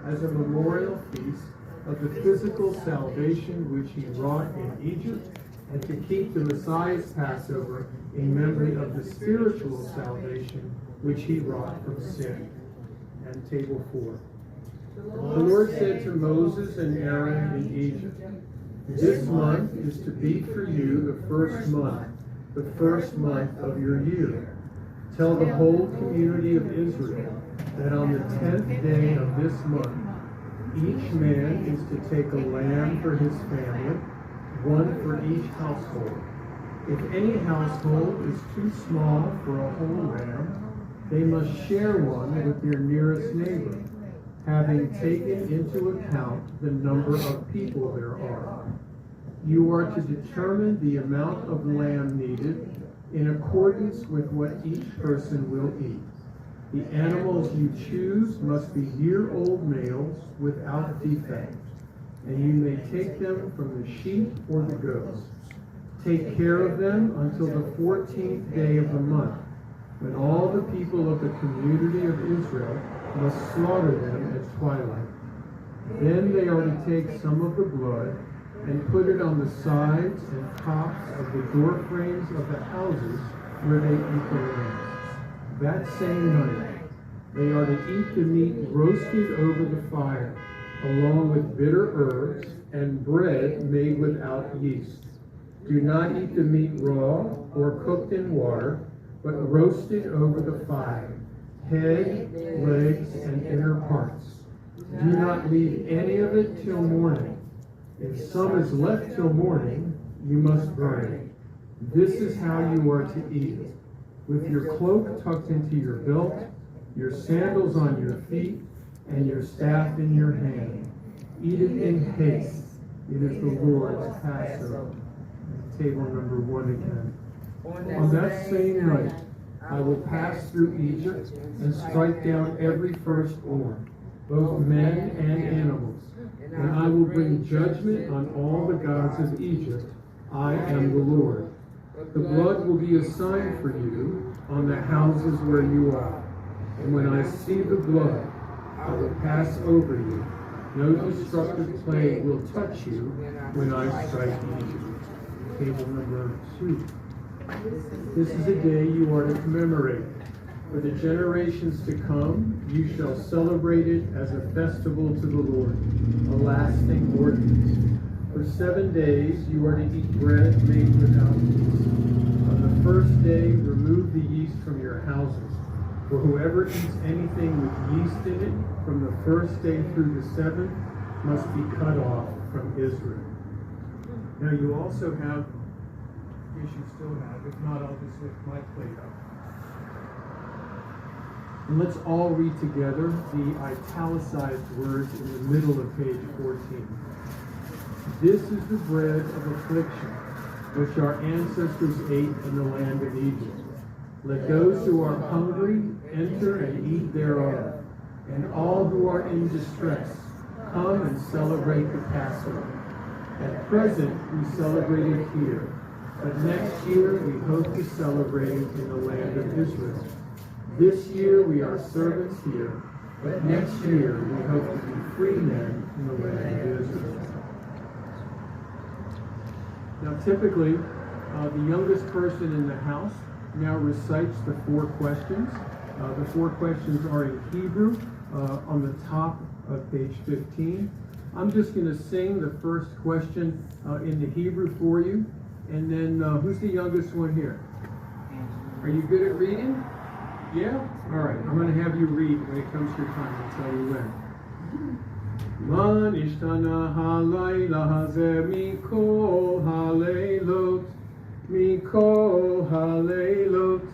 as a memorial feast of the physical salvation which he wrought in Egypt, and to keep the Messiah's Passover in memory of the spiritual salvation which he wrought from sin. And table 4. The Lord said to Moses and Aaron in Egypt, "This month is to be for you the first month of your year. Tell the whole community of Israel that on the 10th day of this month, each man is to take a lamb for his family, one for each household. If any household is too small for a whole lamb, they must share one with their nearest neighbor, having taken into account the number of people there are. You are to determine the amount of lamb needed in accordance with what each person will eat. The animals you choose must be year-old males without defect, and you may take them from the sheep or the goats. Take care of them until the 14th day of the month, when all the people of the community of Israel must slaughter them at twilight. Then they are to take some of the blood and put it on the sides and tops of the door frames of the houses where they eat the lambs. That same night, they are to eat the meat roasted over the fire, along with bitter herbs and bread made without yeast. Do not eat the meat raw or cooked in water, but roasted over the fire, head, legs, and inner parts. Do not leave any of it till morning. If some is left till morning, you must burn it. This is how you are to eat it, with your cloak tucked into your belt, your sandals on your feet, and your staff in your hand. Eat it in haste. It is the Lord's Passover." Table number 1 again. On that same night, I will pass through Egypt and strike down every firstborn, both men and animals. And I will bring judgment on all the gods of Egypt. I am the Lord. The blood will be a sign for you on the houses where you are. And when I see the blood, I will pass over you. No destructive plague will touch you when I strike Egypt. Table number 2. This is a day you are to commemorate. For the generations to come, you shall celebrate it as a festival to the Lord, a lasting ordinance. For 7 days you are to eat bread made without yeast. On the first day, remove the yeast from your houses. For whoever eats anything with yeast in it from the first day through the 7th must be cut off from Israel. Now you also have, yes, you still have, if not, I'll just lift my plate up. And let's all read together the italicized words in the middle of page 14. This is the bread of affliction, which our ancestors ate in the land of Egypt. Let those who are hungry enter and eat thereof, and all who are in distress come and celebrate the Passover. At present, we celebrate it here, but next year we hope to celebrate it in the land of Israel. This year we are servants here, but next year we hope to be free men in the land of Israel. Now typically, the youngest person in the house now recites the 4 questions. The 4 questions are in Hebrew on the top of page 15. I'm just going to sing the first question in the Hebrew for you. And then who's the youngest one here? Are you good at reading? Yeah? All right. I'm going to have you read when it comes to your time. I'll tell you when. Man ishtana halayla hazeh mikol haleilot, mikol haleilot,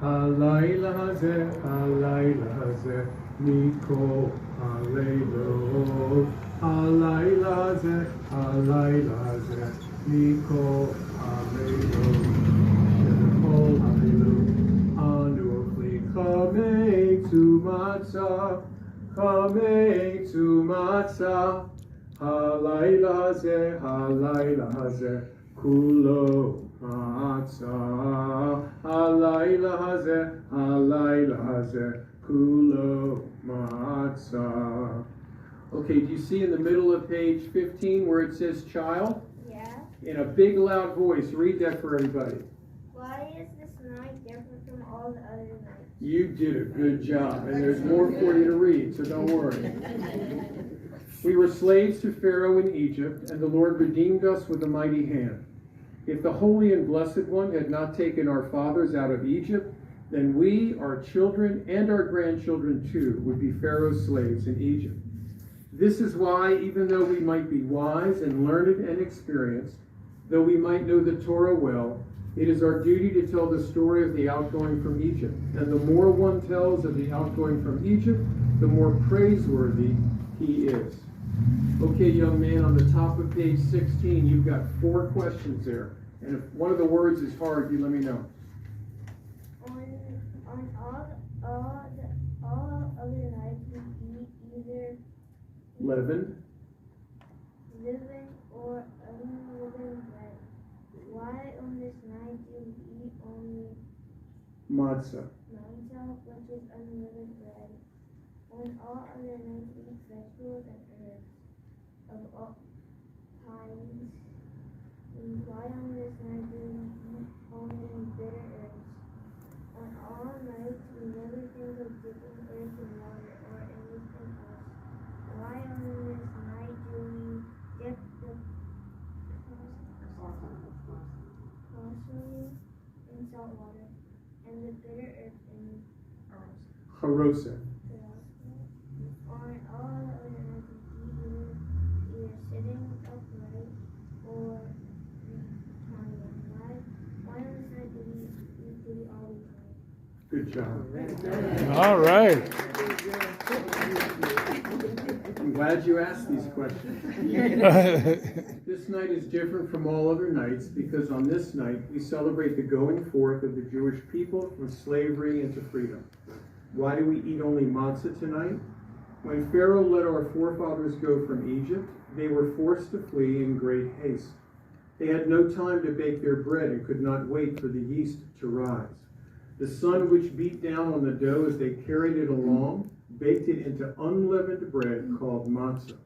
halayla hazeh, mikol haleilot, halayla hazeh, mikol haleilot, shemikol haleilot, anu ochli kamei tu matzah, Kamei tu matzah, halayla hazeh, kulo matzah, halayla hazeh, kulo matzah. Anu ochli kamei tu matzah, Kamei tu matzah, halayla hazeh, kulo matzah, halayla hazeh, halayla hazeh, kulo matzah. Anu ochli kamei tu matzah, halayla hazeh, kulo matzah, halayla hazeh, kulo matzah. Anu ochli kamei tu matzah, halayla hazeh, kulo matzah, halayla hazeh, kulo matzah. Okay, do you see in the middle of page 15 where it says child? Yeah. In a big loud voice, read that for everybody. Why is this night different from all the other nights? You did a good job, and there's more for you to read, so don't worry. We were slaves to Pharaoh in Egypt, and the Lord redeemed us with a mighty hand. If the Holy and Blessed One had not taken our fathers out of Egypt, then we, our children, and our grandchildren too, would be Pharaoh's slaves in Egypt. This is why, even though we might be wise and learned and experienced, though we might know the Torah well, it is our duty to tell the story of the outgoing from Egypt. And the more one tells of the outgoing from Egypt, the more praiseworthy he is. Okay, young man, on the top of page 16, you've got 4 questions there. And if one of the words is hard, you let me know. On all other nights we eat either Leavened. living or unleavened bread. Why on this night do we eat only Matzah. which is unleavened bread? On all other nights we eat vegetables and herbs of all kinds. Why on this night do we eat only bitter herbs? On all nights we never think of dipping herbs in water or anything else. Why on this night do we dip the parsley in salt water and the bitter herb in Haroset. On all the other nights we eat either sitting upright or reclining. Why on this night do we always pray? Good job. All right. I'm glad you asked these questions. This night is different from all other nights because on this night we celebrate the going forth of the Jewish people from slavery into freedom. Why do we eat only matzah tonight? When Pharaoh let our forefathers go from Egypt, they were forced to flee in great haste. They had no time to bake their bread and could not wait for the yeast to rise. The sun which beat down on the dough as they carried it along baked it into unleavened bread called matzah.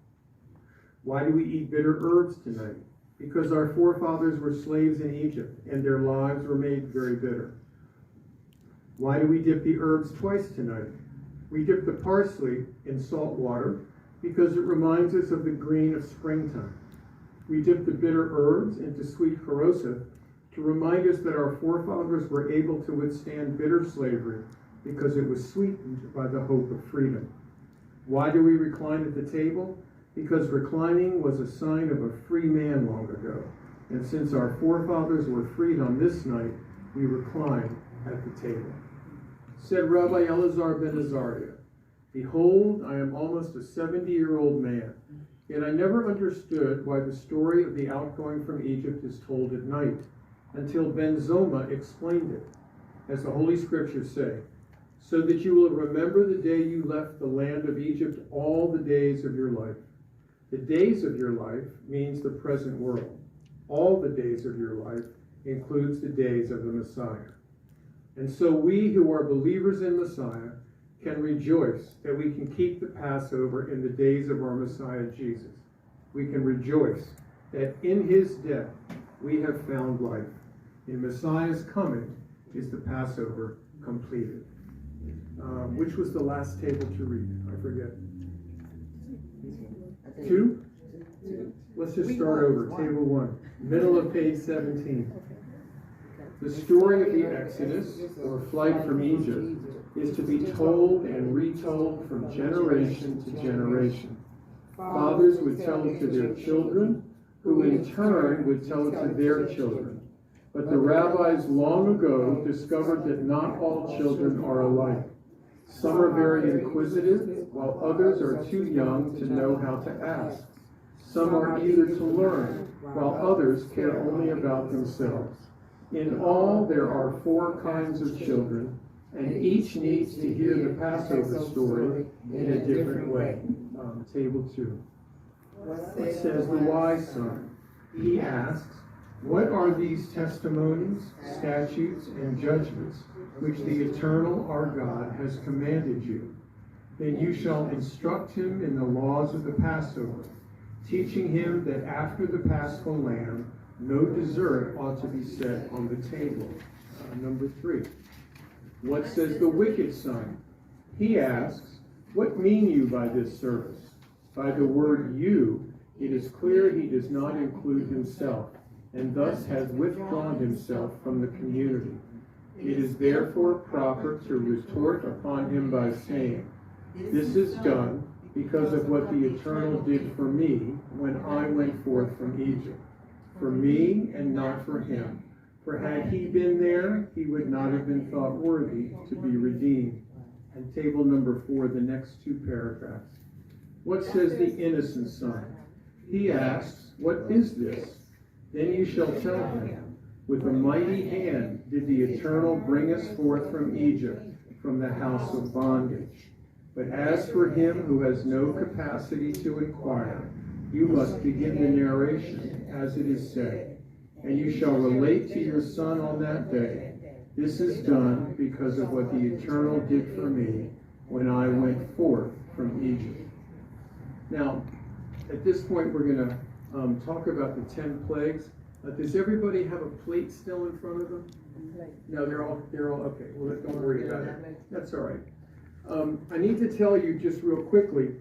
Why do we eat bitter herbs tonight? Because our forefathers were slaves in Egypt and their lives were made very bitter. Why do we dip the herbs twice tonight? We dip the parsley in salt water because it reminds us of the green of springtime. We dip the bitter herbs into sweet haroset to remind us that our forefathers were able to withstand bitter slavery because it was sweetened by the hope of freedom. Why do we recline at the table? Because reclining was a sign of a free man long ago. And since our forefathers were freed on this night, we recline at the table. Said Rabbi Elazar ben Azariah, "Behold, I am almost a 70-year-old man, yet I never understood why the story of the outgoing from Egypt is told at night, until Ben Zoma explained it, as the Holy Scriptures say, so that you will remember the day you left the land of Egypt all the days of your life. The days of your life means the present world. All the days of your life includes the days of the Messiah. And so we who are believers in Messiah can rejoice that we can keep the Passover in the days of our Messiah Jesus. We can rejoice that in his death we have found life. In Messiah's coming is the Passover completed." Which was the last table to read? I forget. 2? Let's just start over. Table 1. Middle of page 17. The story of the Exodus, or flight from Egypt, is to be told and retold from generation to generation. Fathers would tell it to their children, who in turn would tell it to their children. But the rabbis long ago discovered that not all children are alike. Some are very inquisitive, while others are too young to know how to ask. Some are eager to learn, while others care only about themselves. In all, there are 4 kinds of children, and each needs to hear the Passover story in a different way. Table 2. It says, the wise son. He asks, "What are these testimonies, statutes, and judgments which the eternal our God has commanded you?" Then you shall instruct him in the laws of the Passover, teaching him that after the Paschal lamb, no dessert ought to be set on the table. Number 3. What says the wicked son? He asks, what mean you by this service? By the word you, it is clear he does not include himself, and thus has withdrawn himself from the community. It is therefore proper to retort upon him by saying, this is done because of what the Eternal did for me when I went forth from Egypt. For me and not for him. For had he been there, he would not have been thought worthy to be redeemed. And table number 4, the next 2 paragraphs. What says the innocent son? He asks, what is this? Then you shall tell him, with a mighty hand did the Eternal bring us forth from Egypt, from the house of bondage. But as for him who has no capacity to inquire, you must begin the narration, as it is said, and you shall relate to your son on that day, this is done because of what the Eternal did for me when I went forth from Egypt. Now, at this point, we're going to talk about the 10 plagues. Does everybody have a plate still in front of them? No, they're all okay. Well, don't worry about it. That's all right. I need to tell you just real quickly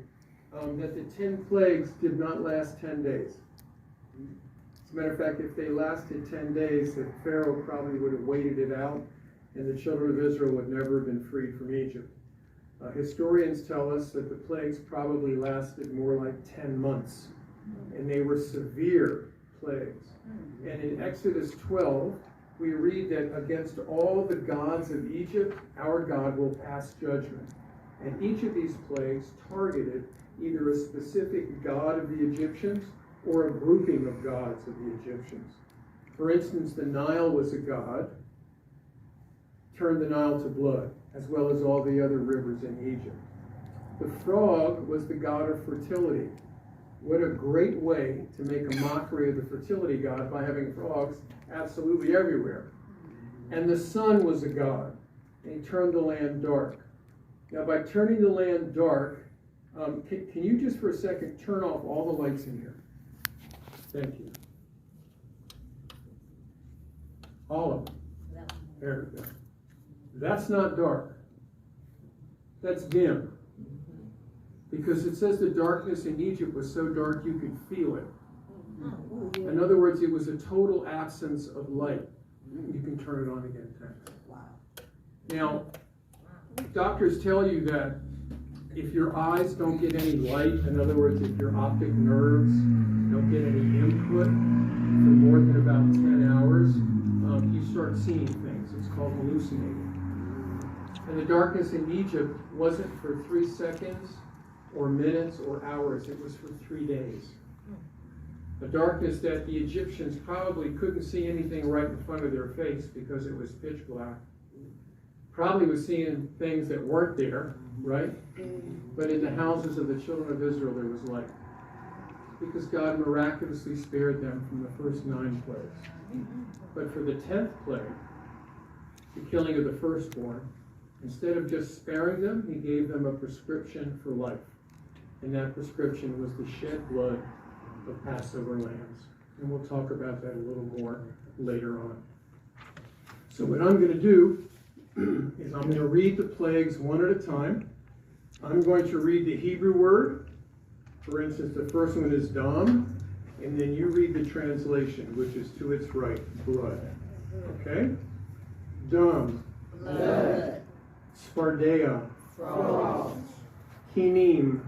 that the 10 plagues did not last 10 days. As a matter of fact, if they lasted 10 days, the Pharaoh probably would have waited it out, and the children of Israel would never have been freed from Egypt. Historians tell us that the plagues probably lasted more like 10 months, and they were severe plagues. And in Exodus 12, we read that against all the gods of Egypt, our God will pass judgment. And each of these plagues targeted either a specific god of the Egyptians or a grouping of gods of the Egyptians. For instance, the Nile was a god, turned the Nile to blood, as well as all the other rivers in Egypt. The frog was the god of fertility. What a great way to make a mockery of the fertility god by having frogs absolutely everywhere. And the sun was a god, and he turned the land dark. Now, by turning the land dark, can you just for a second turn off all the lights in here? Thank you. All of them. There we go. That's not dark. That's dim. Because it says the darkness in Egypt was so dark you could feel it. In other words, it was a total absence of light. You can turn it on again, thanks. Now, doctors tell you that if your eyes don't get any light, in other words, if your optic nerves don't get any input for more than about 10 hours, you start seeing things. It's called hallucinating. And the darkness in Egypt wasn't for 3 seconds or minutes or hours. It was for 3 days. A darkness that the Egyptians probably couldn't see anything right in front of their face because it was pitch black. Probably was seeing things that weren't there, right? But in the houses of the children of Israel there was light. Because God miraculously spared them from the first 9 plagues. But for the 10th plague, the killing of the firstborn, instead of just sparing them, he gave them a prescription for life. And that prescription was the shed blood of Passover lambs. And we'll talk about that a little more later on. So what I'm going to do is I'm going to read the plagues one at a time. I'm going to read the Hebrew word. For instance, the first one is dam, and then you read the translation, which is to its right, blood. Okay? Dam. Blood. Spardea. Frogs. Kinim.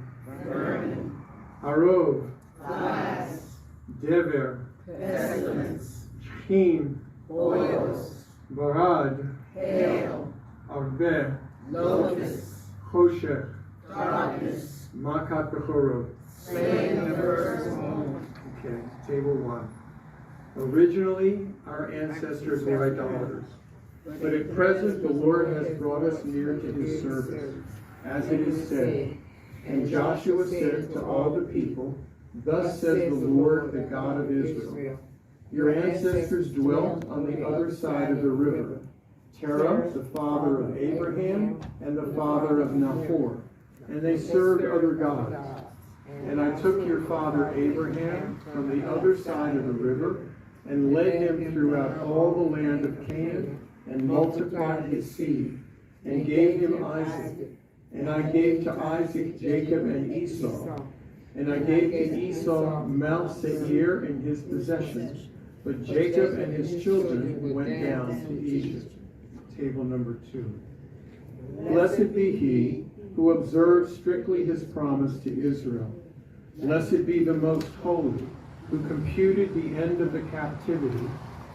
Vermin. Arov. Flies. Dever. Pestilence. Chim. Boils. Barad. Hail. Arveh. Locusts. Choshech. Darkness. Makat Bechorot. Slaying the firstborn. Okay, table 1. Originally, our ancestors were idolaters. But at present, the Lord has brought us near to his service, as it is said. And Joshua said to all the people, thus says the Lord, the God of Israel. Your ancestors dwelt on the other side of the river. Terah, the father of Abraham, and the father of Nahor. and they served other gods. And I took your father Abraham from the other side of the river, and led him throughout all the land of Canaan, and multiplied his seed, and gave him Isaac. And I gave to Isaac Jacob and Esau. And I gave to Esau Mount Seir and his possessions, but Jacob and his children went down to Egypt. Table number 2. Blessed be he who observes strictly his promise to Israel. Blessed be the most holy, who computed the end of the captivity,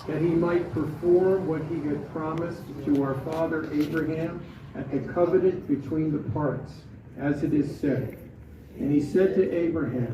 that he might perform what he had promised to our father Abraham at the covenant between the parts, as it is said. And he said to Abraham,